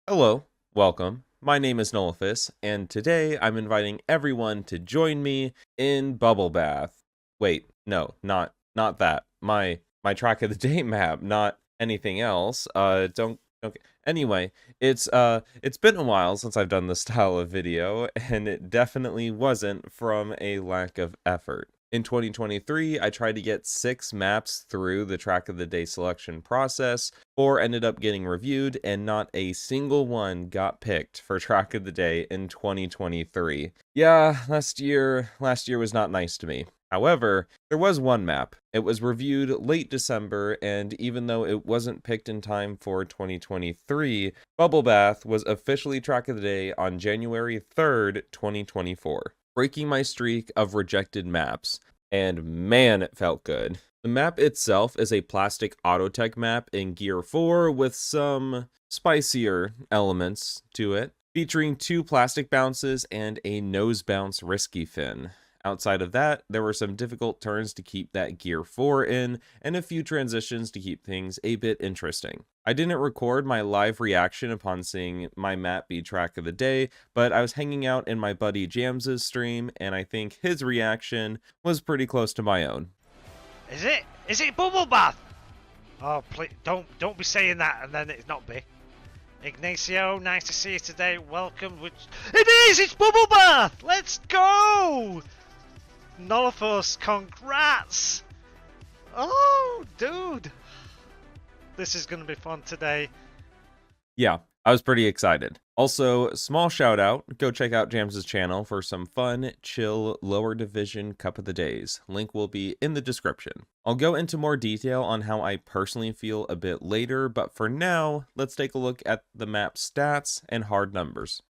Hello, welcome. My name is Nullifus, and today I'm inviting everyone to join me in Bubble Bath. Wait, no, not that. My track of the day map, not anything else. Don't okay. Anyway, it's been a while since I've done this style of video, and it definitely wasn't from a lack of effort. In 2023, I tried to get 6 maps through the track of the day selection process. 4 ended up getting reviewed, and not a single one got picked for track of the day in 2023. Yeah, last year was not nice to me. However, there was one map. It was reviewed late December, and even though it wasn't picked in time for 2023, Bubble Bath was officially track of the day on January 3rd, 2024, breaking my streak of rejected maps. And man, it felt good. The map itself is a plastic Autotech map in Gear 4 with some spicier elements to it, featuring 2 plastic bounces and a nose bounce risky fin. Outside of that, there were some difficult turns to keep that Gear 4 in, and a few transitions to keep things a bit interesting. I didn't record my live reaction upon seeing my map be track of the day, but I was hanging out in my buddy Jamz's stream, and I think his reaction was pretty close to my own. Is it? Is it Bubble Bath? Oh, please don't be saying that and then it's not be. Ignacio, nice to see you today. Welcome. It is. It's Bubble Bath. Let's go. Nolophos, congrats. Oh, dude, this is gonna be fun today. Yeah, I was pretty excited. Also, small shout out, go check out Jamz' channel for some fun, chill, lower division Cup of the Days. Link will be in the description. I'll go into more detail on how I personally feel a bit later, but for now, let's take a look at the map stats and hard numbers.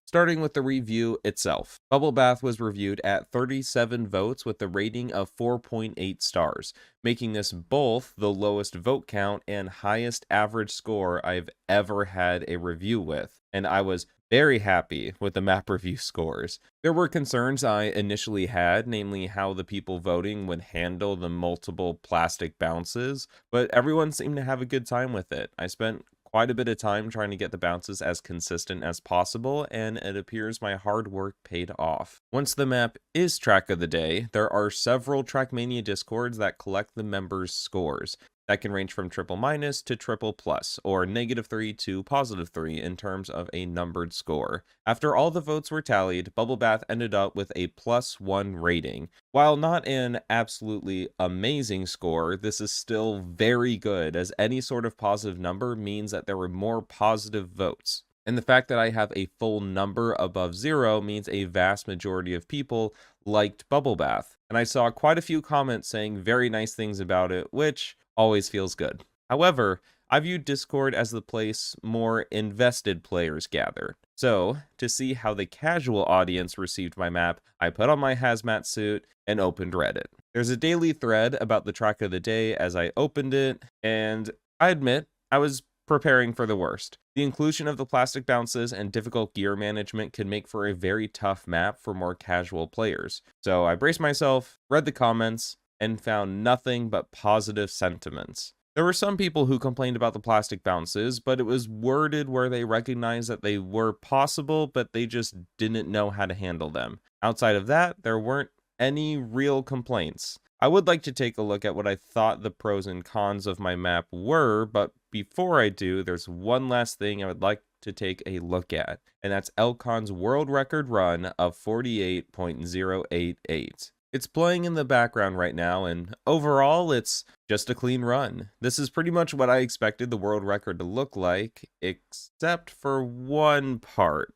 Starting with the review itself. Bubble Bath was reviewed at 37 votes with a rating of 4.8 stars, making this both the lowest vote count and highest average score I've ever had a review with, and I was very happy with the map review scores. There were concerns I initially had, namely how the people voting would handle the multiple plastic bounces, but everyone seemed to have a good time with it. I spent quite a bit of time trying to get the bounces as consistent as possible, and it appears my hard work paid off. Once the map is track of the day, there are several Trackmania discords that collect the members' scores. That can range from triple minus to triple plus, or -3 to +3 in terms of a numbered score. After all the votes were tallied, Bubble Bath ended up with a +1 rating. While not an absolutely amazing score, this is still very good, as any sort of positive number means that there were more positive votes. And the fact that I have a full number above 0 means a vast majority of people liked Bubble Bath. And I saw quite a few comments saying very nice things about it, which always feels good. However, I view Discord as the place more invested players gather. So, to see how the casual audience received my map, I put on my hazmat suit and opened Reddit. There's a daily thread about the track of the day as I opened it, and I admit, I was preparing for the worst. The inclusion of the plastic bounces and difficult gear management could make for a very tough map for more casual players. So I braced myself, read the comments, and found nothing but positive sentiments. There were some people who complained about the plastic bounces, but it was worded where they recognized that they were possible, but they just didn't know how to handle them. Outside of that, there weren't any real complaints. I would like to take a look at what I thought the pros and cons of my map were, but before I do, there's one last thing I would like to take a look at, and that's Elcon's world record run of 48.088. It's playing in the background right now, and overall, it's just a clean run. This is pretty much what I expected the world record to look like, except for one part.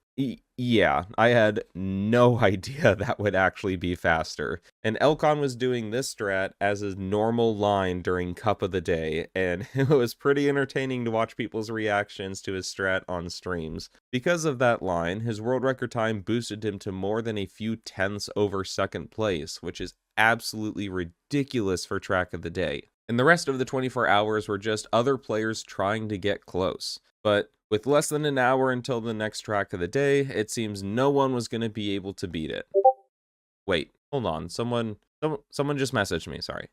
Yeah, I had no idea that would actually be faster. And Elcon was doing this strat as his normal line during Cup of the Day, and it was pretty entertaining to watch people's reactions to his strat on streams. Because of that line, his world record time boosted him to more than a few tenths over second place, which is absolutely ridiculous for track of the day. And the rest of the 24 hours were just other players trying to get close. But with less than an hour until the next track of the day, it seems no one was going to be able to beat it. Wait, hold on. Someone just messaged me, sorry.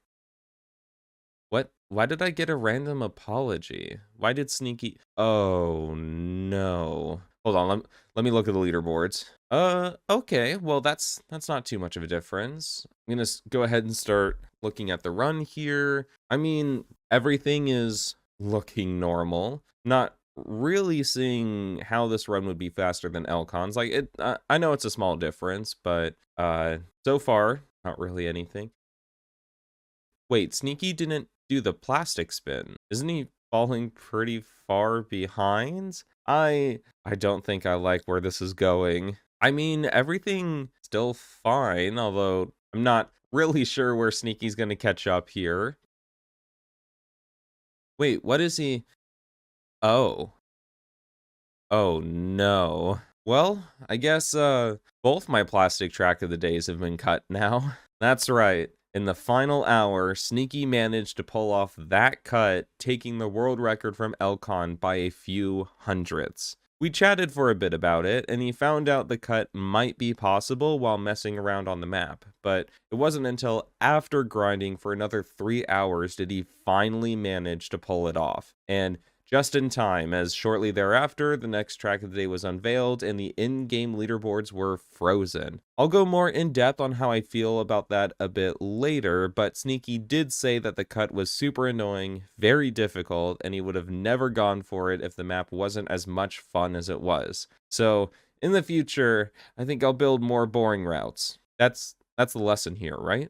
What? Why did I get a random apology? Why did Sneaky... Oh, no. Hold on, let me look at the leaderboards. Okay, well, that's not too much of a difference. I'm gonna go ahead and start looking at the run here. I mean, everything is looking normal. Not really seeing how this run would be faster than Elcon's. Like, I know it's a small difference, but so far, not really anything. Wait, Sneaky didn't do the plastic spin. Isn't he falling pretty far behind? I don't think I like where this is going. I mean, everything still fine, although I'm not really sure where Sneaky's gonna catch up here. Wait, what is he? Oh. Oh no. Well, I guess both my plastic track of the days have been cut now. That's right. In the final hour, Sneaky managed to pull off that cut, taking the world record from Elcon by a few hundredths. We chatted for a bit about it, and he found out the cut might be possible while messing around on the map, but it wasn't until after grinding for another 3 hours did he finally manage to pull it off. And just in time, as shortly thereafter, the next track of the day was unveiled and the in-game leaderboards were frozen. I'll go more in depth on how I feel about that a bit later, but Sneaky did say that the cut was super annoying, very difficult, and he would have never gone for it if the map wasn't as much fun as it was. So, in the future, I think I'll build more boring routes. That's the lesson here, right?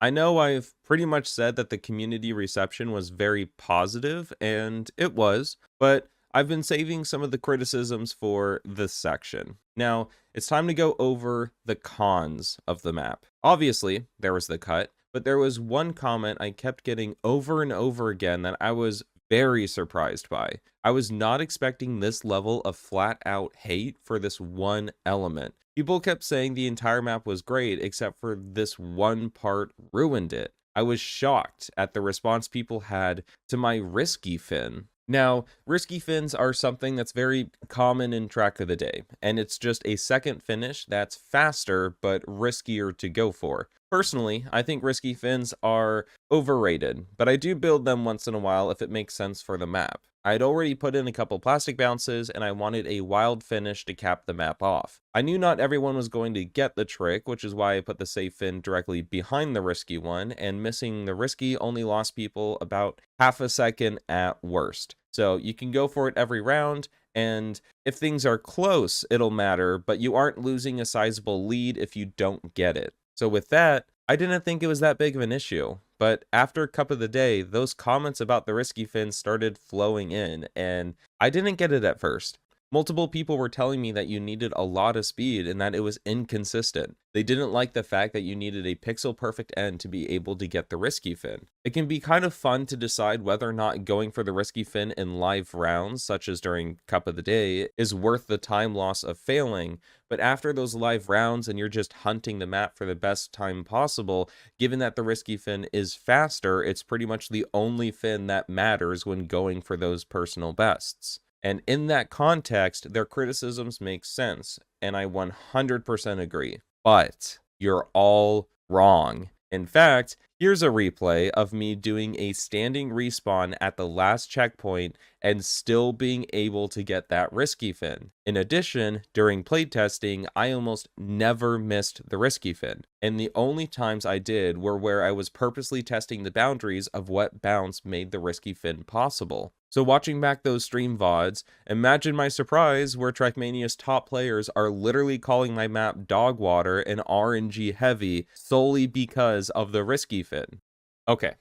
I know I've pretty much said that the community reception was very positive, and it was, but I've been saving some of the criticisms for this section. Now, it's time to go over the cons of the map. Obviously, there was the cut, but there was one comment I kept getting over and over again that I was very surprised by. I was not expecting this level of flat-out hate for this one element. People kept saying the entire map was great, except for this one part ruined it. I was shocked at the response people had to my risky fin. Now, risky fins are something that's very common in track of the day, and it's just a second finish that's faster but riskier to go for. Personally, I think risky fins are overrated, but I do build them once in a while if it makes sense for the map. I'd already put in a couple plastic bounces, and I wanted a wild finish to cap the map off. I knew not everyone was going to get the trick, which is why I put the safe fin directly behind the risky one, and missing the risky only lost people about half a second at worst. So you can go for it every round, and if things are close, it'll matter, but you aren't losing a sizable lead if you don't get it. So with that, I didn't think it was that big of an issue, but after Cup of the Day, those comments about the risky fin started flowing in, and I didn't get it at first. Multiple people were telling me that you needed a lot of speed and that it was inconsistent. They didn't like the fact that you needed a pixel perfect end to be able to get the risky fin. It can be kind of fun to decide whether or not going for the risky fin in live rounds, such as during Cup of the Day, is worth the time loss of failing, but after those live rounds and you're just hunting the map for the best time possible, given that the risky fin is faster, it's pretty much the only fin that matters when going for those personal bests. And in that context, their criticisms make sense, and I 100% agree. But you're all wrong. In fact, here's a replay of me doing a standing respawn at the last checkpoint and still being able to get that risky fin. In addition, during playtesting, I almost never missed the risky fin, and the only times I did were where I was purposely testing the boundaries of what bounce made the risky fin possible. So watching back those stream VODs, imagine my surprise where Trackmania's top players are literally calling my map Dogwater and RNG heavy solely because of the risky fin. Okay,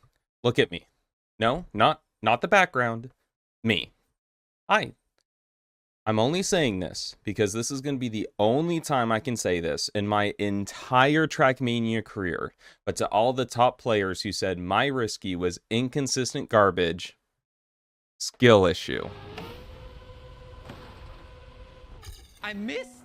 look at me. No, not the background. Me. I'm only saying this because this is going to be the only time I can say this in my entire Trackmania career. But to all the top players who said my risky was inconsistent garbage, skill issue. I missed.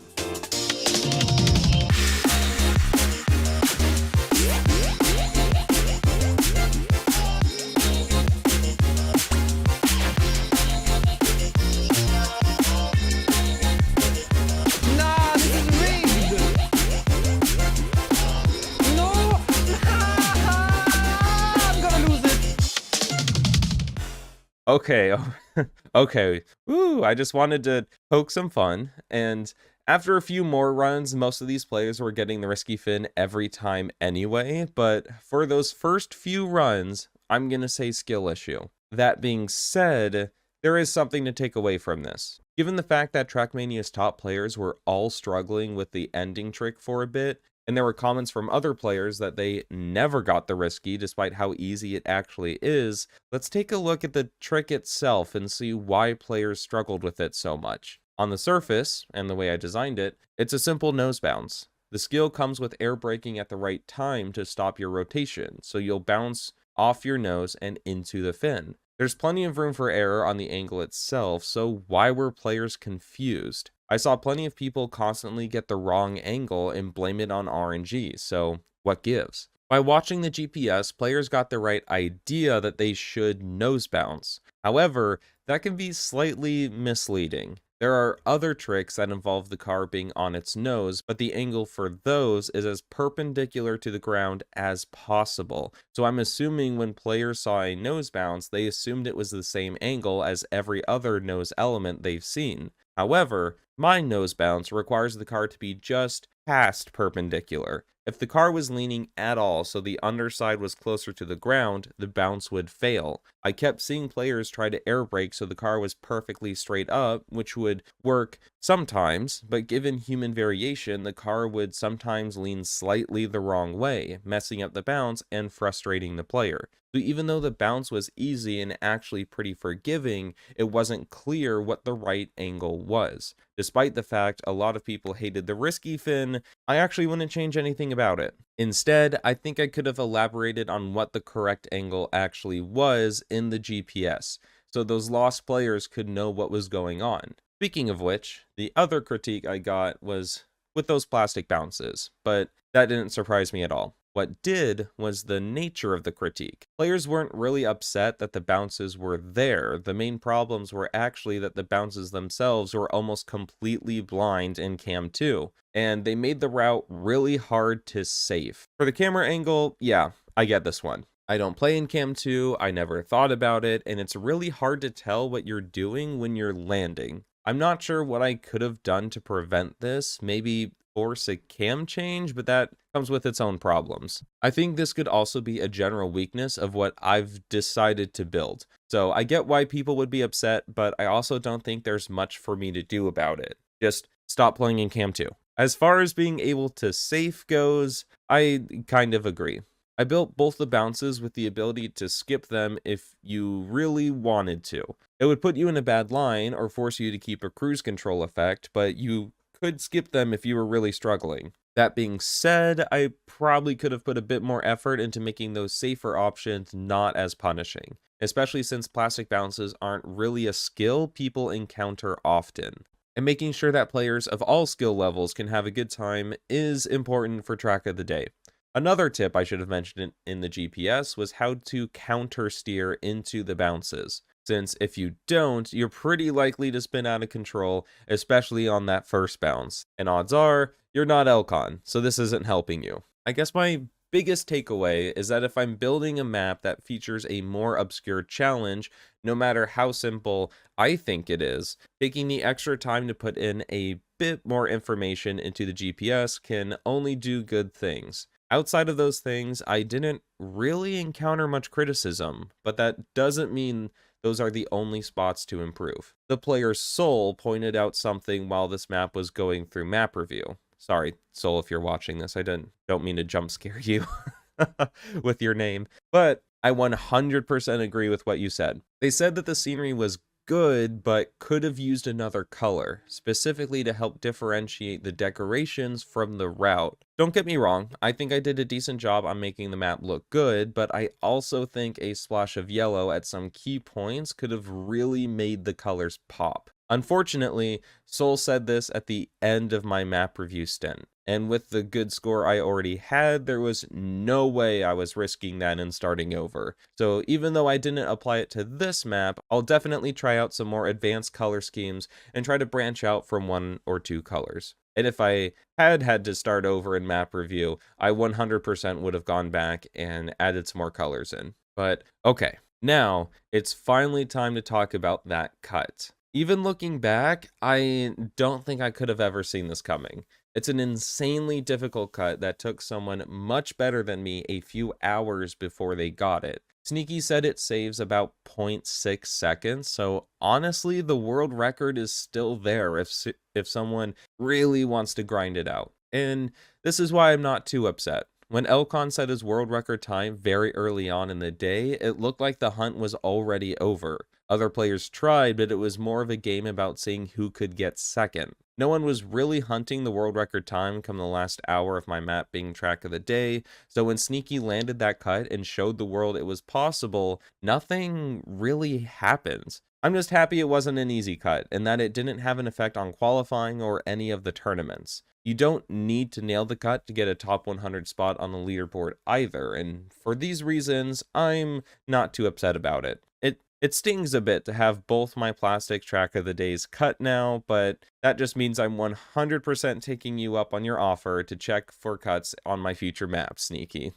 Okay, okay. Ooh, I just wanted to poke some fun, and after a few more runs, most of these players were getting the risky fin every time anyway, but for those first few runs, I'm gonna say skill issue. That being said, there is something to take away from this. Given the fact that Trackmania's top players were all struggling with the ending trick for a bit, and there were comments from other players that they never got the risky despite how easy it actually is, let's take a look at the trick itself and see why players struggled with it so much. On the surface, and the way I designed it, it's a simple nose bounce. The skill comes with air braking at the right time to stop your rotation, so you'll bounce off your nose and into the fin. There's plenty of room for error on the angle itself, so why were players confused? I saw plenty of people constantly get the wrong angle and blame it on RNG, so what gives? By watching the GPS, players got the right idea that they should nose bounce. However, that can be slightly misleading. There are other tricks that involve the car being on its nose, but the angle for those is as perpendicular to the ground as possible. So I'm assuming when players saw a nose bounce, they assumed it was the same angle as every other nose element they've seen. However, my nose bounce requires the car to be just past perpendicular. If the car was leaning at all so the underside was closer to the ground, the bounce would fail. I kept seeing players try to air brake so the car was perfectly straight up, which would work sometimes, but given human variation, the car would sometimes lean slightly the wrong way, messing up the bounce and frustrating the player. So even though the bounce was easy and actually pretty forgiving, it wasn't clear what the right angle was. Despite the fact a lot of people hated the risky fin, I actually wouldn't change anything about it. Instead, I think I could have elaborated on what the correct angle actually was in the GPS, so those lost players could know what was going on. Speaking of which, the other critique I got was with those plastic bounces, but that didn't surprise me at all. What did was the nature of the critique. Players weren't really upset that the bounces were there. The main problems were actually that the bounces themselves were almost completely blind in Cam 2, and they made the route really hard to safe. For the camera angle, yeah, I get this one. I don't play in Cam 2, I never thought about it, and it's really hard to tell what you're doing when you're landing. I'm not sure what I could have done to prevent this, maybe force a cam change, but that comes with its own problems. I think this could also be a general weakness of what I've decided to build. So I get why people would be upset, but I also don't think there's much for me to do about it. Just stop playing in Cam 2. As far as being able to safe goes, I kind of agree. I built both the bounces with the ability to skip them if you really wanted to. It would put you in a bad line or force you to keep a cruise control effect, but you could skip them if you were really struggling. That being said, I probably could have put a bit more effort into making those safer options not as punishing, especially since plastic bounces aren't really a skill people encounter often. And making sure that players of all skill levels can have a good time is important for Track of the Day. Another tip I should have mentioned in the GPS was how to counter steer into the bounces, since if you don't, you're pretty likely to spin out of control, especially on that first bounce. And odds are, you're not Elcon, so this isn't helping you. I guess my biggest takeaway is that if I'm building a map that features a more obscure challenge, no matter how simple I think it is, taking the extra time to put in a bit more information into the GPS can only do good things. Outside of those things, I didn't really encounter much criticism, but that doesn't mean those are the only spots to improve. The player's Soul pointed out something while this map was going through map review. Sorry, Soul, if you're watching this, I don't mean to jump scare you with your name, but I 100% agree with what you said. They said that the scenery was good, but could have used another color, specifically to help differentiate the decorations from the route. Don't get me wrong, I think I did a decent job on making the map look good, but I also think a splash of yellow at some key points could have really made the colors pop. Unfortunately, Soul said this at the end of my map review stint, and with the good score I already had, there was no way I was risking that and starting over. So even though I didn't apply it to this map, I'll definitely try out some more advanced color schemes and try to branch out from 1 or 2 colors. And if I had to start over in map review, I 100% would have gone back and added some more colors in. But okay. Now, it's finally time to talk about that cut. Even looking back, I don't think I could have ever seen this coming. It's an insanely difficult cut that took someone much better than me a few hours before they got it. Sneaky said it saves about 0.6 seconds, so honestly, the world record is still there if someone really wants to grind it out. And this is why I'm not too upset. When Elcon set his world record time very early on in the day, it looked like the hunt was already over. Other players tried, but it was more of a game about seeing who could get second. No one was really hunting the world record time come the last hour of my map being track of the day, so when Sneaky landed that cut and showed the world it was possible, nothing really happened. I'm just happy it wasn't an easy cut, and that it didn't have an effect on qualifying or any of the tournaments. You don't need to nail the cut to get a top 100 spot on the leaderboard either, and for these reasons, I'm not too upset about it. It stings a bit to have both my plastic track of the days cut now, but that just means I'm 100% taking you up on your offer to check for cuts on my future maps, Sneaky.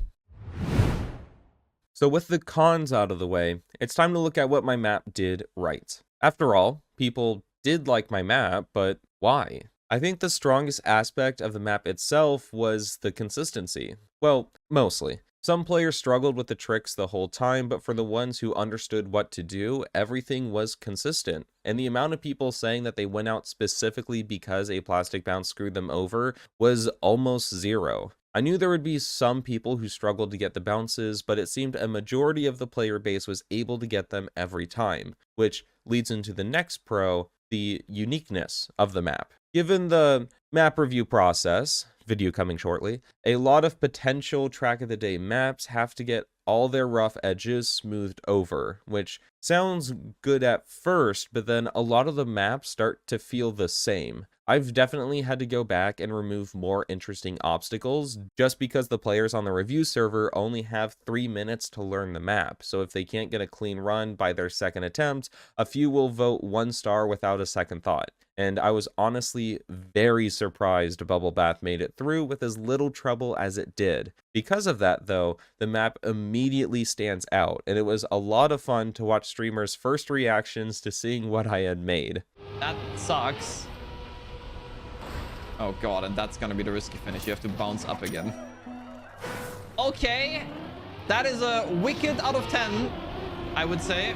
So with the cons out of the way, it's time to look at what my map did right. After all, people did like my map, but why? I think the strongest aspect of the map itself was the consistency. Well, mostly. Some players struggled with the tricks the whole time, but for the ones who understood what to do, everything was consistent. And the amount of people saying that they went out specifically because a plastic bounce screwed them over was almost zero. I knew there would be some people who struggled to get the bounces, but it seemed a majority of the player base was able to get them every time, which leads into the next pro, the uniqueness of the map. Given the map review process, video coming shortly, a lot of potential track of the day maps have to get all their rough edges smoothed over, which sounds good at first, but then a lot of the maps start to feel the same. I've definitely had to go back and remove more interesting obstacles just because the players on the review server only have 3 minutes to learn the map, so if they can't get a clean run by their second attempt, a few will vote 1 star without a second thought. And I was honestly very surprised Bubble Bath made it through with as little trouble as it did. Because of that, though, the map immediately stands out, and it was a lot of fun to watch streamers' first reactions to seeing what I had made. That sucks. Oh god, and that's gonna be the risky finish. You have to bounce up again. Okay, that is a wicked out of 10, I would say.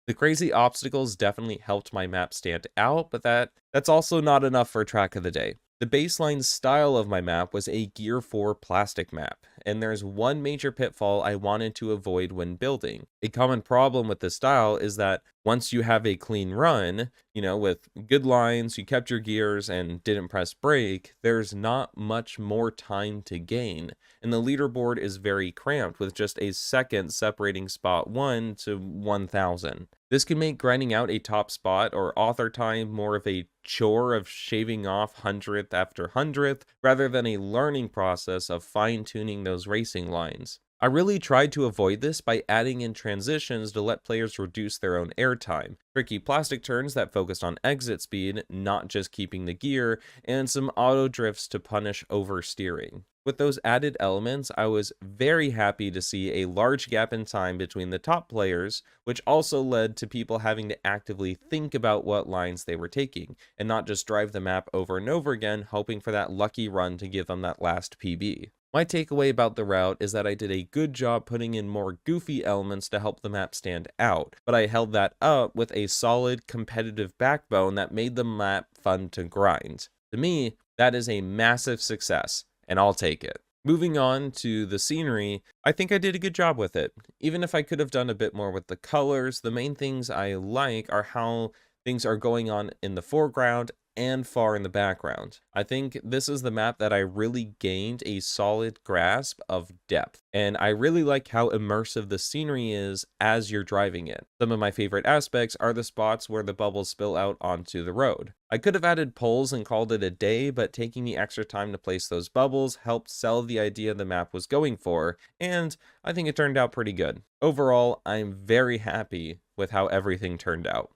The crazy obstacles definitely helped my map stand out, but that's also not enough for track of the day. The baseline style of my map was a Gear 4 plastic map, and there's one major pitfall I wanted to avoid when building. A common problem with this style is that once you have a clean run, with good lines, you kept your gears and didn't press brake, there's not much more time to gain, and the leaderboard is very cramped with just a second separating spot 1 to 1000. This can make grinding out a top spot or author time more of a chore of shaving off 100th after 100th rather than a learning process of fine-tuning those racing lines. I really tried to avoid this by adding in transitions to let players reduce their own airtime, tricky plastic turns that focused on exit speed, not just keeping the gear, and some auto drifts to punish oversteering. With those added elements, I was very happy to see a large gap in time between the top players, which also led to people having to actively think about what lines they were taking, and not just drive the map over and over again, hoping for that lucky run to give them that last PB. My takeaway about the route is that I did a good job putting in more goofy elements to help the map stand out, but I held that up with a solid competitive backbone that made the map fun to grind. To me, that is a massive success, and I'll take it. Moving on to the scenery, I think I did a good job with it. Even if I could have done a bit more with the colors, the main things I like are how things are going on in the foreground and far in the background. I think this is the map that I really gained a solid grasp of depth, and I really like how immersive the scenery is as you're driving it. Some of my favorite aspects are the spots where the bubbles spill out onto the road. I could have added poles and called it a day, but taking the extra time to place those bubbles helped sell the idea the map was going for, and I think it turned out pretty good. Overall, I'm very happy with how everything turned out.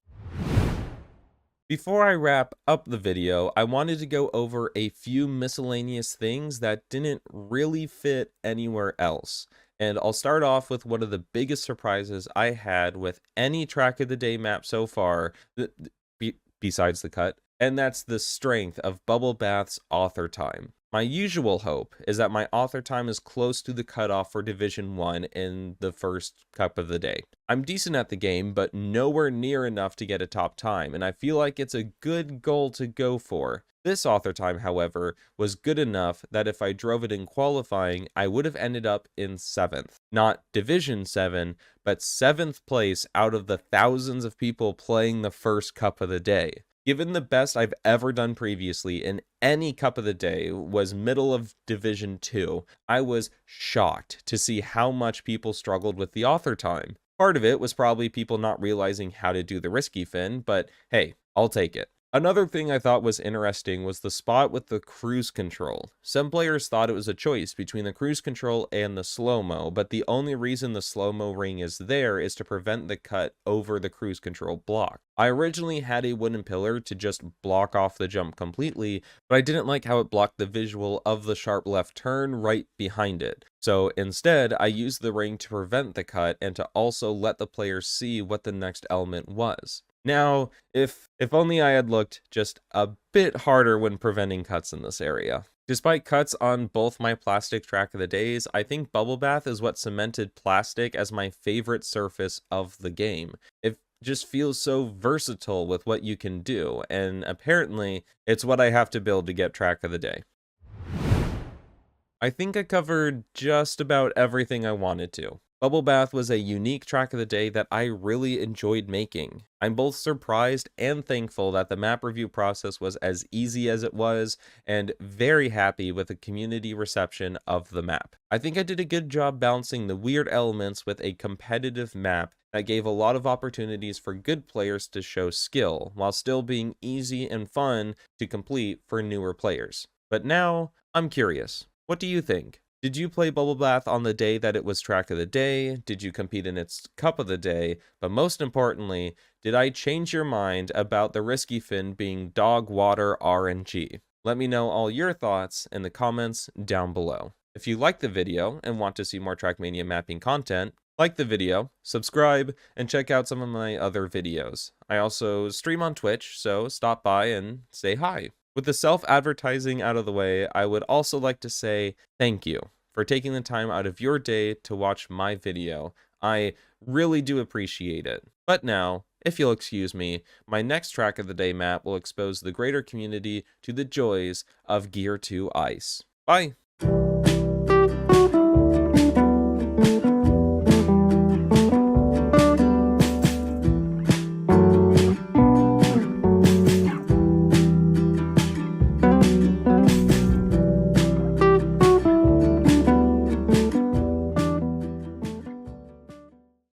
Before I wrap up the video, I wanted to go over a few miscellaneous things that didn't really fit anywhere else. And I'll start off with one of the biggest surprises I had with any track of the day map so far, besides the cut, and that's the strength of Bubble Bath's author time. My usual hope is that my author time is close to the cutoff for Division 1 in the first cup of the day. I'm decent at the game, but nowhere near enough to get a top time, and I feel like it's a good goal to go for. This author time, however, was good enough that if I drove it in qualifying, I would have ended up in 7th. Not Division 7, but 7th place out of the thousands of people playing the first cup of the day. Given the best I've ever done previously in any cup of the day was middle of Division 2, I was shocked to see how much people struggled with the author time. Part of it was probably people not realizing how to do the risky fin, but hey, I'll take it. Another thing I thought was interesting was the spot with the cruise control. Some players thought it was a choice between the cruise control and the slow-mo, but the only reason the slow-mo ring is there is to prevent the cut over the cruise control block. I originally had a wooden pillar to just block off the jump completely, but I didn't like how it blocked the visual of the sharp left turn right behind it. So instead, I used the ring to prevent the cut and to also let the player see what the next element was. Now, if only I had looked just a bit harder when preventing cuts in this area. Despite cuts on both my plastic track of the days, I think Bubble Bath is what cemented plastic as my favorite surface of the game. It just feels so versatile with what you can do, and apparently it's what I have to build to get track of the day. I think I covered just about everything I wanted to. Bubble Bath was a unique track of the day that I really enjoyed making. I'm both surprised and thankful that the map review process was as easy as it was, and very happy with the community reception of the map. I think I did a good job balancing the weird elements with a competitive map that gave a lot of opportunities for good players to show skill, while still being easy and fun to complete for newer players. But now, I'm curious. What do you think? Did you play Bubble Bath on the day that it was track of the day? Did you compete in its cup of the day? But most importantly, did I change your mind about the risky fin being dog water RNG? Let me know all your thoughts in the comments down below. If you liked the video and want to see more Trackmania mapping content, like the video, subscribe, and check out some of my other videos. I also stream on Twitch, so stop by and say hi. With the self-advertising out of the way, I would also like to say thank you for taking the time out of your day to watch my video. I really do appreciate it. But now, if you'll excuse me, my next track of the day map will expose the greater community to the joys of Gear 2 Ice. Bye!